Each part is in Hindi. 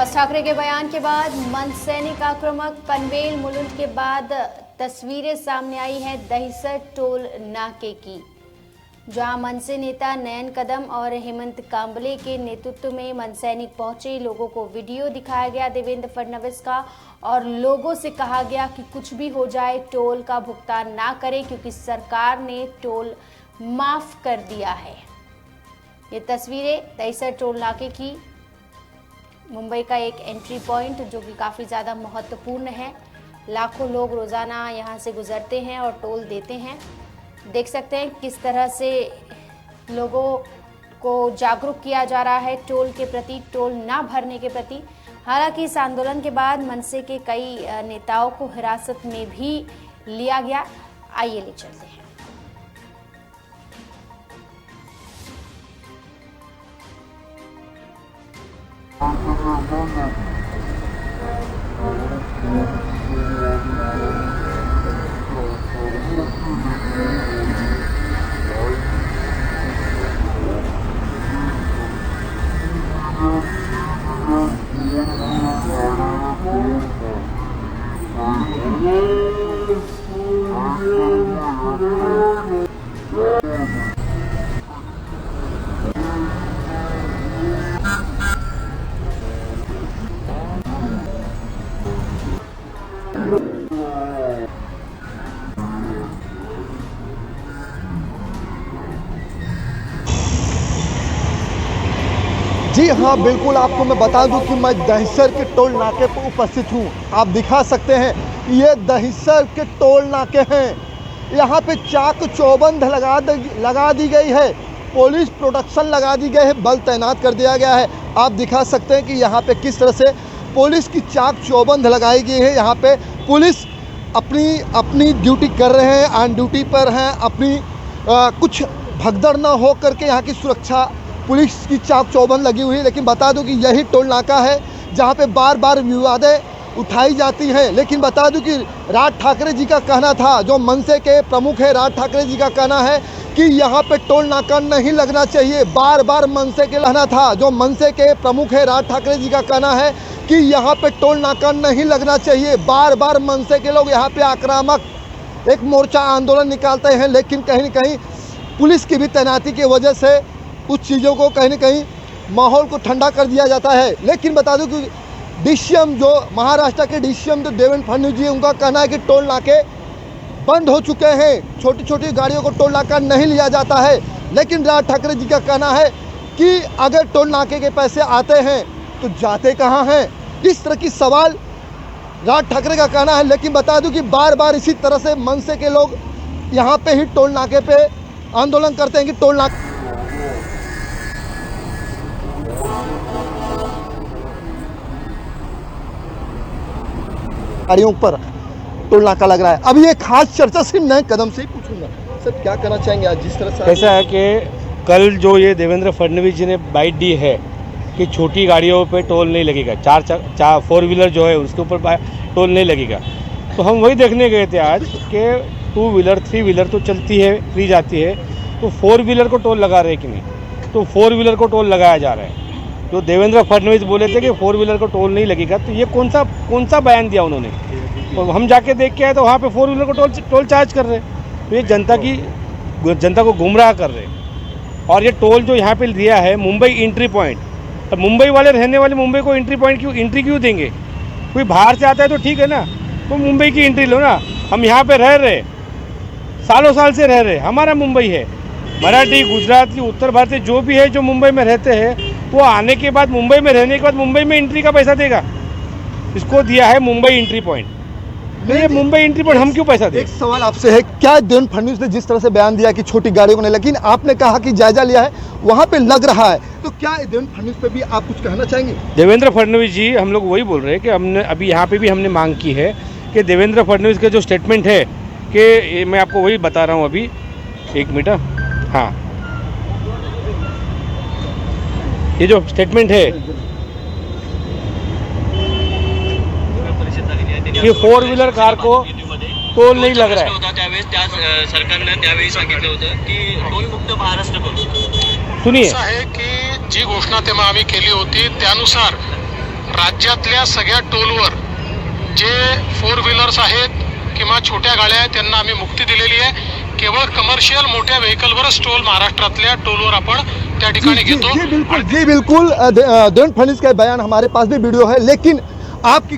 राज ठाकरे के बयान के बाद मनसैनिक आक्रामक। पनवेल मुलुंड के बाद तस्वीरें सामने आई हैं दहिसर टोल नाके की, जहां मनसे नेता नयन कदम और हेमंत कांबले के नेतृत्व में मनसैनिक पहुंचे। लोगों को वीडियो दिखाया गया देवेंद्र फडणवीस का और लोगों से कहा गया कि कुछ भी हो जाए टोल का भुगतान ना करें, क्योंकि सरकार ने टोल माफ कर दिया है। ये तस्वीरें दहिसर टोल नाके की, मुंबई का एक एंट्री पॉइंट जो कि काफ़ी ज़्यादा महत्वपूर्ण है। लाखों लोग रोज़ाना यहाँ से गुजरते हैं और टोल देते हैं। देख सकते हैं किस तरह से लोगों को जागरूक किया जा रहा है टोल के प्रति, टोल ना भरने के प्रति। हालांकि इस आंदोलन के बाद मनसे के कई नेताओं को हिरासत में भी लिया गया। आइए ले चलते हैं। जी हाँ, बिल्कुल आपको मैं बता दूं कि मैं दहिसर के टोल नाके पर उपस्थित हूँ। आप दिखा सकते हैं ये दहिसर के टोल नाके हैं। यहाँ पे चाक चौबंद लगा दी गई है, पुलिस प्रोटेक्शन लगा दी गई है, बल तैनात कर दिया गया है। आप दिखा सकते हैं कि यहाँ पे किस तरह से पुलिस की चाक चौबंद लगाई गई है। यहाँ पे पुलिस अपनी ड्यूटी कर रहे हैं, ऑन ड्यूटी पर हैं। कुछ भगदड़ न हो करके यहाँ की सुरक्षा पुलिस की चाक चौबंद लगी हुई है। लेकिन बता दूं कि यही टोल नाका है जहां पे बार बार विवादें उठाई जाती हैं। लेकिन बता दूं कि राज ठाकरे जी का कहना था, जो मनसे के प्रमुख है राज ठाकरे जी का कहना है कि यहाँ पे टोल नाका नहीं लगना चाहिए। बार बार मनसे के कहना था, जो मनसे के प्रमुख है राज ठाकरे जी का कहना है कि यहाँ पे टोल नाका नहीं लगना चाहिए। बार बार मनसे के लोग यहाँ पे आक्रामक एक मोर्चा आंदोलन निकालते हैं, लेकिन कहीं न कहीं पुलिस की भी तैनाती की वजह से कुछ चीज़ों को कहीं न कहीं माहौल को ठंडा कर दिया जाता है। लेकिन बता दूं कि डीसीएम, जो महाराष्ट्र के डीसीएम जो देवेंद्र फडणवीस जी, उनका कहना है कि टोल नाके बंद हो चुके हैं, छोटी छोटी गाड़ियों को टोल नाका नहीं लिया जाता है। लेकिन राज ठाकरे जी का कहना है कि अगर टोल नाके के पैसे आते हैं तो जाते कहाँ हैं। इस तरह की सवाल राज ठाकरे का कहना है। लेकिन बता दूं कि बार बार इसी तरह से मनसे के लोग यहाँ पे ही टोल नाके पे आंदोलन करते हैं कि टोल नाके गाड़ियों पर टोल नाका लग रहा है। अब ये खास चर्चा सिर्फ नए कदम से ही पूछूंगा, सर क्या कहना चाहेंगे आज जिस तरह से ऐसा है कि कल जो ये देवेंद्र फडणवीस जी ने बाइट दी है कि छोटी गाड़ियों पे टोल नहीं लगेगा, चार 4 व्हीलर जो है उसके ऊपर टोल नहीं लगेगा, तो हम वही देखने गए थे आज कि 2 व्हीलर 3 व्हीलर तो चलती है, फ्री जाती है, तो 4 व्हीलर को टोल लगा रहे कि नहीं, तो 4 व्हीलर को टोल लगाया जा रहा है। जो देवेंद्र फडणवीस बोले थे कि 4 व्हीलर को टोल नहीं लगेगा, तो ये कौन सा बयान दिया उन्होंने। तो हम जाके देख के आए तो वहाँ पे 4 व्हीलर को टोल चार्ज कर रहे, तो ये जनता को गुमराह कर रहे। और ये टोल जो यहाँ पे दिया है मुंबई एंट्री पॉइंट, तो मुंबई वाले रहने वाले मुंबई को एंट्री क्यों देंगे। कोई बाहर से आता है तो ठीक है ना, तो मुंबई की एंट्री लो ना। हम यहाँ पे रह रहे, सालों साल से रह रहे, हमारा मुंबई है। मराठी, गुजराती, उत्तर भारतीय जो भी है जो मुंबई में रहते हैं, वो आने के बाद मुंबई में रहने के बाद मुंबई में एंट्री का पैसा देगा। इसको दिया है मुंबई एंट्री पॉइंट, तो ये मुंबई एंट्री पॉइंट हम क्यों पैसा दें। एक सवाल आपसे है, क्या देवेंद्र फडणवीस ने जिस तरह से बयान दिया कि छोटी गाड़ियों को नहीं, लेकिन आपने कहा कि जायजा लिया है, वहाँ पे लग रहा है, तो क्या देवेंद्र फडणवीस पे भी आप कुछ कहना चाहेंगे। देवेंद्र फडणवीस जी, हम लोग वही बोल रहे हैं कि हमने अभी यहाँ पे भी हमने मांग की है कि देवेंद्र फडणवीस के जो स्टेटमेंट है कि मैं आपको वही बता रहा हूँ अभी, 1 मिनट। हाँ, ये जो स्टेटमेंट है कि 4 व्हीलर कार को टोल नहीं लग रहा है। सरकारने त्यावेळी सांगितलं होतं की टोल मुक्त महाराष्ट्र करू। सुनिए, आहे की जी घोषणा तेव्हा आम्ही केली होती त्यानुसार राज्यातल्या सगळ्या टोलवर जे 4 व्हीलर्स आहेत किंवा छोट्या गाड्या आहेत त्यांना आम्ही मुक्ती दिलेली आहे. केवळ कमर्शियल मोठ्या व्हेकलवरच टोल महाराष्ट्रातल्या टोलवर आपण त्या ठिकाणी घेतो. जी बिल्कुल देवेंद्र फडणवीस का बयान हमारे पास भी वीडियो है, लेकिन आप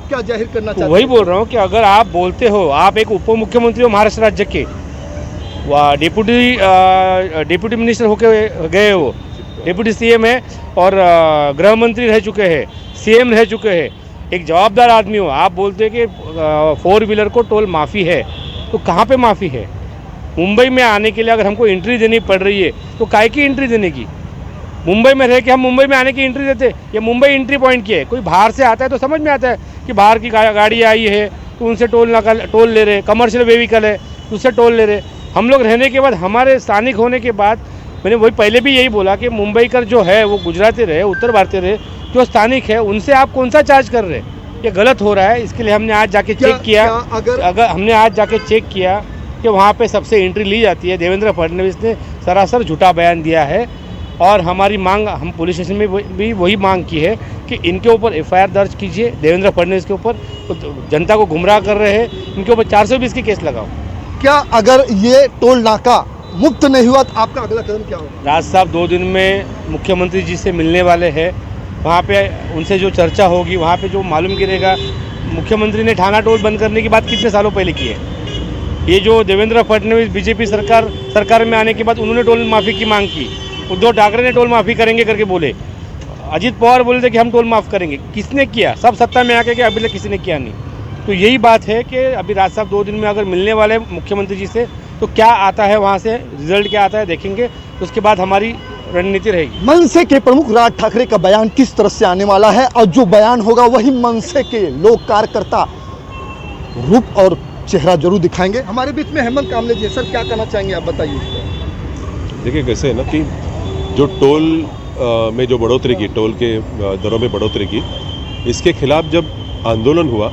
क्या जाहिर करना चाहते हैं? वही बोल रहा हूँ कि अगर आप बोलते हो, आप एक उप मुख्यमंत्री हो महाराष्ट्र राज्य के, डिप्टी मिनिस्टर होके गए हो, डिप्टी सीएम है और गृह मंत्री रह चुके हैं, सीएम रह चुके हैं, एक जवाबदार आदमी हो, आप बोलते हैं कि 4 व्हीलर को टोल माफ़ी है, तो कहाँ पे माफ़ी है? मुंबई में आने के लिए अगर हमको एंट्री देनी पड़ रही है तो काहे की एंट्री देने की? मुंबई में रह के हम मुंबई में आने की एंट्री देते? ये मुंबई एंट्री पॉइंट की है. कोई बाहर से आता है तो समझ में आता है कि बाहर की गाड़ी आई है तो उनसे टोल ले रहे, कमर्शियल व्हीकल है उससे टोल ले रहे. हम लोग रहने के बाद, हमारे स्थानिक होने के बाद, मैंने वही पहले भी यही बोला कि मुंबई का जो है वो गुजराती रहे, उत्तर भारतीय रहे, जो स्थानिक है उनसे आप कौन सा चार्ज कर रहे हैं? ये गलत हो रहा है. इसके लिए हमने आज जाके चेक किया. अगर हमने आज जाके चेक किया कि वहाँ पे सबसे एंट्री ली जाती है. देवेंद्र फडणवीस ने सरासर झूठा बयान दिया है और हमारी मांग, हम पुलिस स्टेशन में भी वही मांग की है कि इनके ऊपर एफआईआर दर्ज कीजिए. देवेंद्र फडणवीस के ऊपर जनता को गुमराह कर रहे हैं, इनके ऊपर 420 की केस लगाओ. क्या अगर ये टोल नाका मुक्त नहीं हुआ तो आपका अगला कदम क्या होगा? राज साहब 2 दिन में मुख्यमंत्री जी से मिलने वाले हैं. वहाँ पे उनसे जो चर्चा होगी, वहाँ पे जो मालूम गिरेगा. मुख्यमंत्री ने ठाणा टोल बंद करने की बात कितने सालों पहले की है? ये जो देवेंद्र फडणवीस बीजेपी सरकार में आने के बाद उन्होंने टोल माफ़ी की मांग की. उद्धव ठाकरे ने टोल माफ़ी करेंगे करके बोले. अजीत पवार बोले थे कि हम टोल माफ़ करेंगे. किसने किया? सब सत्ता में आके, अभी तक किसी ने किया नहीं. तो यही बात है कि अभी राज साहब 2 दिन में अगर मिलने वाले मुख्यमंत्री जी से, तो क्या आता है वहाँ से, रिजल्ट क्या आता है देखेंगे. उसके बाद हमारी रणनीति रहेगी. मनसे के प्रमुख राज ठाकरे का बयान किस तरह से आने वाला है, और जो बयान होगा वही मनसे के लोग कार्यकर्ता रूप और चेहरा जरूर दिखाएंगे. हमारे बीच में हेमंत कामले जी, सर क्या कहना चाहेंगे, आप बताइए. देखिए कैसे है ना कि जो टोल में जो बढ़ोतरी की, टोल के दरों में बढ़ोतरी की, इसके खिलाफ जब आंदोलन हुआ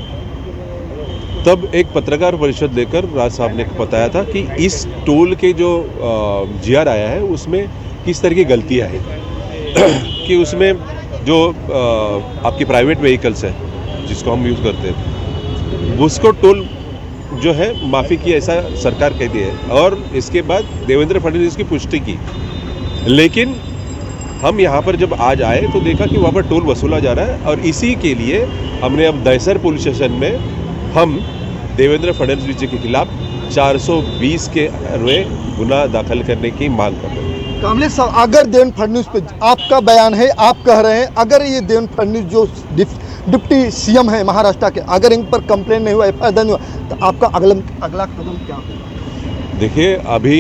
तब एक पत्रकार परिषद लेकर राज साहब ने बताया था कि इस टोल के जो जीआर आया है उसमें किस तरह की गलतियां हैं कि उसमें जो आपकी प्राइवेट व्हीकल्स है जिसको हम यूज़ करते हैं उसको टोल जो है माफ़ी की, ऐसा सरकार कहती है. और इसके बाद देवेंद्र फडणवीस की पुष्टि की. लेकिन हम यहाँ पर जब आज आए तो देखा कि वहाँ पर टोल वसूला जा रहा है और इसी के लिए हमने अब दहिसर पुलिस स्टेशन में हम देवेंद्र फडणवीस जी के खिलाफ 420 के गुना दाखिल करने की मांग कर रहे हैं. कामले साहब, अगर देवेंद्र फडणवीस पे आपका बयान है, आप कह रहे हैं अगर ये देवेंद्र फडणवीस जो डिप्टी सीएम है महाराष्ट्र के, अगर इन पर कंप्लेन नहीं हुआ, एफआईआर नहीं हुआ, तो आपका अगला कदम क्या होगा? देखिए अभी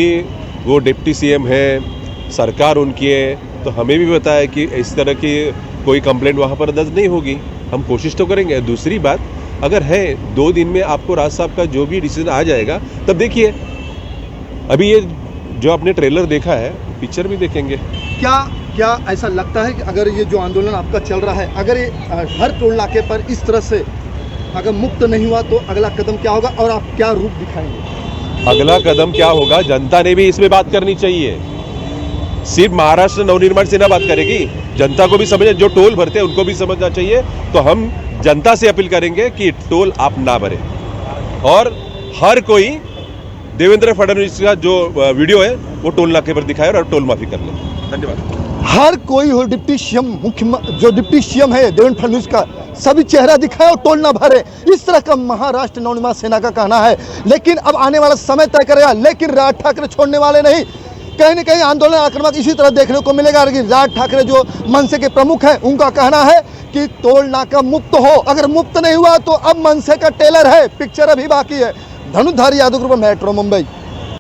वो डिप्टी सीएम है, सरकार उनकी है, तो हमें भी पता है कि इस तरह की कोई कंप्लेंट वहाँ पर दर्ज नहीं होगी. हम कोशिश तो करेंगे. दूसरी बात, अगर है 2 दिन में आपको राज साहब का जो भी डिसीजन आ जाएगा तब देखिए. अभी ये जो आपने ट्रेलर देखा है, पिक्चर भी देखेंगे. क्या ऐसा लगता है कि अगर ये जो आंदोलन आपका चल रहा है, अगर ये हर टोल नाके पर इस तरह से अगर मुक्त नहीं हुआ तो अगला कदम क्या होगा और आप क्या रूप दिखाएंगे? अगला कदम क्या होगा, जनता ने भी इसमें बात करनी चाहिए. सिर्फ महाराष्ट्र नवनिर्माण सेना बात करेगी, जनता को भी समझ, जो टोल भरते हैं उनको भी समझना चाहिए. तो हम जनता से अपील करेंगे कि टोल आप ना भरें और हर कोई देवेंद्र फडणवीस का जो वीडियो है वो टोल नाके पर दिखाए और टोल माफी कर ले. धन्यवाद. हर कोई हो डिप्टी सीएम, जो डिप्टी सीएम है देवेंद्र फडणवीस का, सभी चेहरा दिखाए और टोल ना भरे, इस तरह का महाराष्ट्र नवनिर्माण सेना का कहना है. लेकिन अब आने वाला समय तय करेगा. लेकिन राज ठाकरे छोड़ने वाले नहीं. कहीं न कहीं आंदोलन आक्रमक इसी तरह देखने को मिलेगा. लेकिन राज ठाकरे जो मनसे के प्रमुख हैं, उनका कहना है कि टोल नाका मुक्त हो. अगर मुक्त नहीं हुआ तो अब मनसे का टेलर है, पिक्चर अभी बाकी है. धनुधारी यादव ग्रुप, मेट्रो मुंबई.